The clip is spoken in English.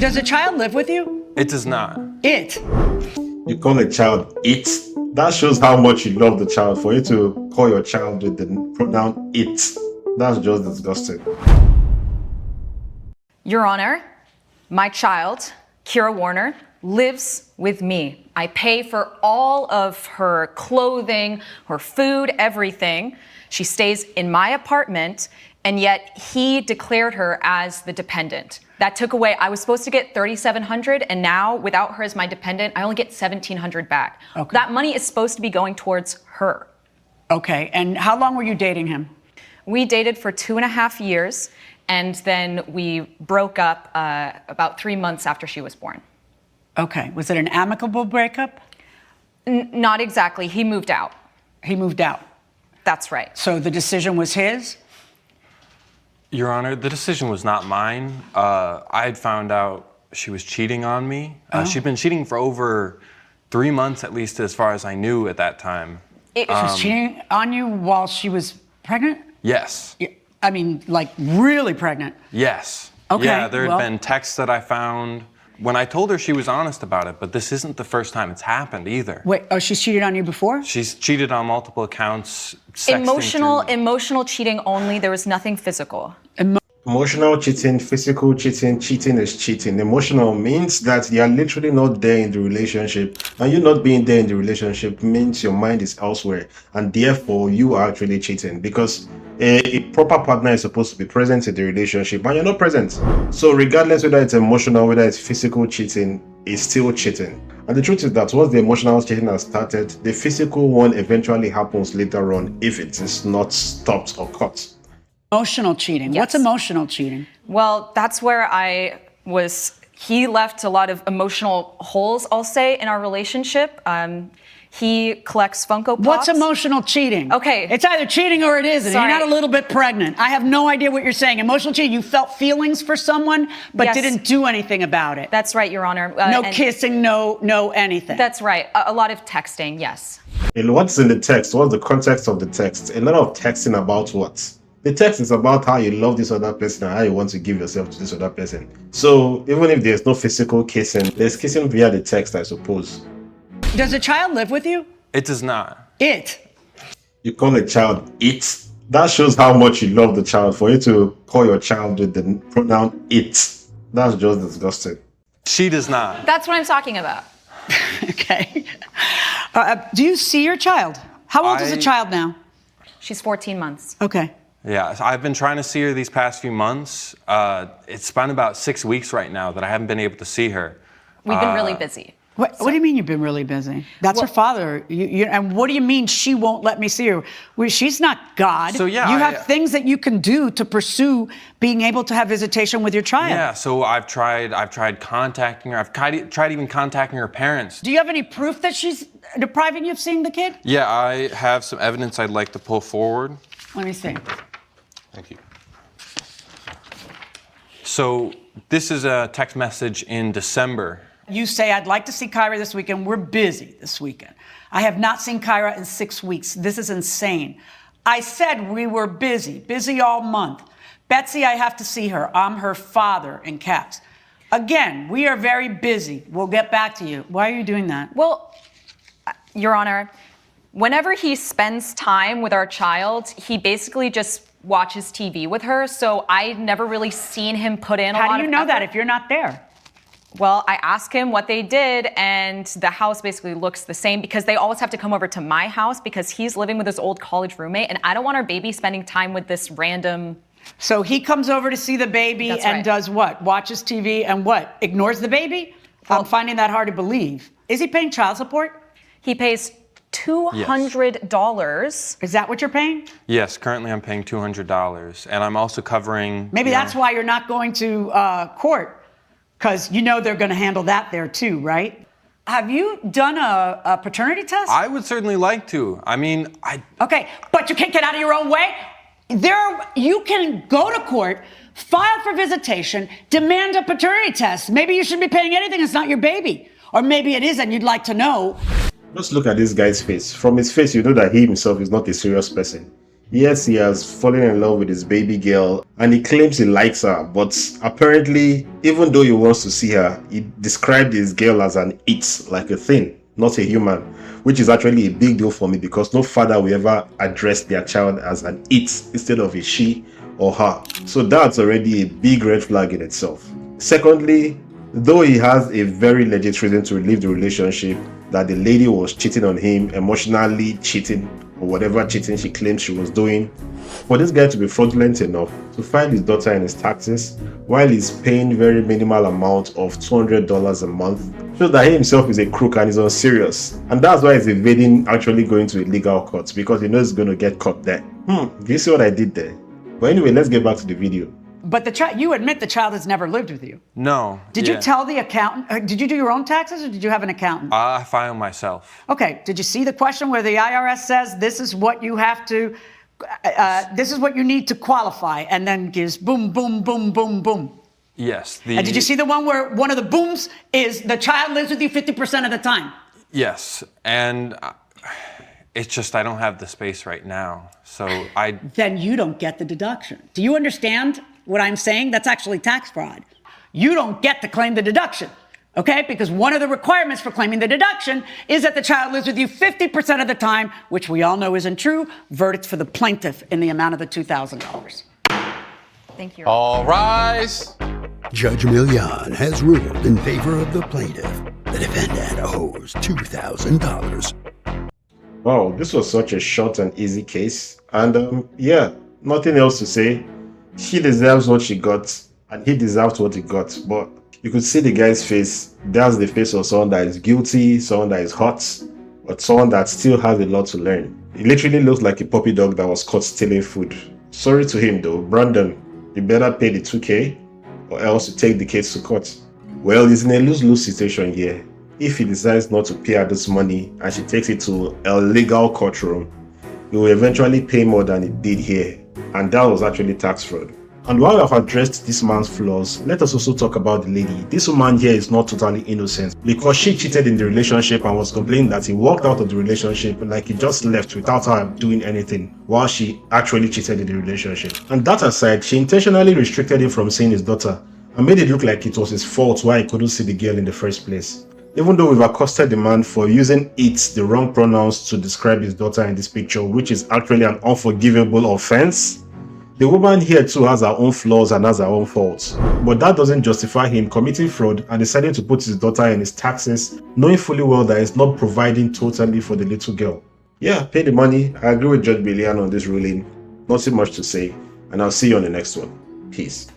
Does a child live with you? It does not. It. You call a child it? That shows how much you love the child. For you to call your child with the pronoun it, that's just disgusting. Your Honor, my child, Kira Warner, lives with me. I pay for all of her clothing, her food, everything. She stays in my apartment, and yet he declared her as the dependent. That took away, I was supposed to get $3,700, and now without her as my dependent, I only get $1,700 back. Okay. That money is supposed to be going towards her. Okay, and how long were you dating him? We dated for 2.5 years, and then we broke up about 3 months after she was born. Okay, was it an amicable breakup? Not exactly, he moved out. He moved out. That's right. So the decision was his? Your Honor, the decision was not mine. I had found out she was cheating on me. She'd been cheating for over 3 months, at least as far as I knew at that time. She was cheating on you while she was pregnant? Yes. I mean, like really pregnant? Yes. Okay, Yeah, there had well- been texts that I found. When I told her, she was honest about it, but this isn't the first time it's happened either. Wait, oh, she's cheated on you before? She's cheated on multiple accounts. Sexting Emotional cheating only. There was nothing physical. Emotional cheating, physical cheating, cheating is cheating. Emotional means that you are literally not there in the relationship, and you not being there in the relationship means your mind is elsewhere, and therefore you are actually cheating, because a proper partner is supposed to be present in the relationship, and you're not present. So regardless whether it's emotional, whether it's physical cheating, it's still cheating. And the truth is that once the emotional cheating has started, the physical one eventually happens later on if it is not stopped or cut. Emotional cheating. Yes. What's emotional cheating? Well, that's where he left a lot of emotional holes, I'll say, in our relationship. He collects Funko Pops. What's emotional cheating? Okay. It's either cheating or it isn't. Sorry. You're not a little bit pregnant. I have no idea what you're saying. Emotional cheating, you felt feelings for someone, but Yes. didn't do anything about it. That's right, Your Honor. No and kissing, no anything. That's right. A lot of texting, yes. And what's in the text? What's the context of the text? A lot of texting about what? The text is about how you love this other person and how you want to give yourself to this other person. So even if there's no physical kissing, there's kissing via the text, I suppose. Does a child live with you? It does not. It. You call a child it? That shows how much you love the child. For you to call your child with the pronoun it, that's just disgusting. She does not. That's what I'm talking about. Okay. Do you see your child? How old is the child now? She's 14 months. Okay. Yeah, so I've been trying to see her these past few months. It's been about 6 weeks right now that I haven't been able to see her. We've been really busy. What do you mean you've been really busy? That's her father. And what do you mean she won't let me see her? Well, she's not God. So, yeah, you have things that you can do to pursue being able to have visitation with your child. Yeah, so I've tried contacting her. I've tried even contacting her parents. Do you have any proof that she's depriving you of seeing the kid? Yeah, I have some evidence I'd like to pull forward. Let me see. Thank you. So this is a text message in December. You say, I'd like to see Kyra this weekend. We're busy this weekend. I have not seen Kyra in 6 weeks. This is insane. I said we were busy all month. Betsy, I have to see her. I'm her father, in caps. Again, we are very busy. We'll get back to you. Why are you doing that? Well, Your Honor, whenever he spends time with our child, he basically just watches TV with her. So I've never really seen him put in a lot of How do you know effort. that if you're not there? Well, I asked him what they did, and the house basically looks the same because they always have to come over to my house because he's living with his old college roommate, and I don't want our baby spending time with this random... So he comes over to see the baby That's and right. does what? Watches TV and what? Ignores the baby? Well- I'm finding that hard to believe. Is he paying child support? He pays $200. Is that what you're paying? Yes, currently I'm paying $200, and I'm also covering... Maybe that's why you're not going to court, because you know they're going to handle that there too, right? Have you done a paternity test? I would certainly like to. I mean, Okay, but you can't get out of your own way? You can go to court, file for visitation, demand a paternity test. Maybe you shouldn't be paying anything, it's not your baby. Or maybe it is and you'd like to know. Just look at this guy's face. From his face, you know that he himself is not a serious person. Yes, he has fallen in love with his baby girl and he claims he likes her, but apparently, even though he wants to see her, he described his girl as an it, like a thing, not a human, which is actually a big deal for me because no father will ever address their child as an it instead of a she or her. So that's already a big red flag in itself. Secondly, though he has a very legit reason to leave the relationship, that the lady was cheating on him, emotionally cheating, or whatever cheating she claims she was doing, for this guy to be fraudulent enough to file his daughter in his taxes while he's paying very minimal amount of $200 a month shows that he himself is a crook and is unserious. And that's why he's evading actually going to a legal court, because he knows he's going to get caught there. Do you see what I did there? But anyway, let's get back to the video. But the child, you admit the child has never lived with you. No. Did you tell the accountant? Did you do your own taxes or did you have an accountant? I filed myself. Okay. Did you see the question where the IRS says this is what you have to, this is what you need to qualify, and then gives boom, boom, boom, boom, boom? Yes. And did you see the one where one of the booms is the child lives with you 50% of the time? Yes. And it's just I don't have the space right now. So Then you don't get the deduction. Do you understand what I'm saying? That's actually tax fraud. You don't get to claim the deduction, okay? Because one of the requirements for claiming the deduction is that the child lives with you 50% of the time, which we all know isn't true. Verdict for the plaintiff in the amount of the $2,000. Thank you. All rise. Judge Milian has ruled in favor of the plaintiff. The defendant owes $2,000. Wow, this was such a short and easy case. And yeah, nothing else to say. She deserves what she got, and he deserves what he got. But you could see the guy's face. That's the face of someone that is guilty, someone that is hot, but someone that still has a lot to learn. He literally looks like a puppy dog that was caught stealing food. Sorry to him though, Brandon, you better pay the $2,000 or else you take the case to court. Well, he's in a lose-lose situation here. If he decides not to pay her this money and she takes it to a legal courtroom, he will eventually pay more than he did here. And that was actually tax fraud. And while I've addressed this man's flaws, let us also talk about the lady. This woman here is not totally innocent because she cheated in the relationship and was complaining that he walked out of the relationship like he just left without her doing anything, while she actually cheated in the relationship. And that aside, she intentionally restricted him from seeing his daughter and made it look like it was his fault why he couldn't see the girl in the first place. Even though we've accosted the man for using it, the wrong pronouns, to describe his daughter in this picture, which is actually an unforgivable offense, the woman here too has her own flaws and has her own faults. But that doesn't justify him committing fraud and deciding to put his daughter in his taxes, knowing fully well that he's not providing totally for the little girl. Yeah, pay the money. I agree with Judge Milian on this ruling. Nothing much to say, and I'll see you on the next one. Peace.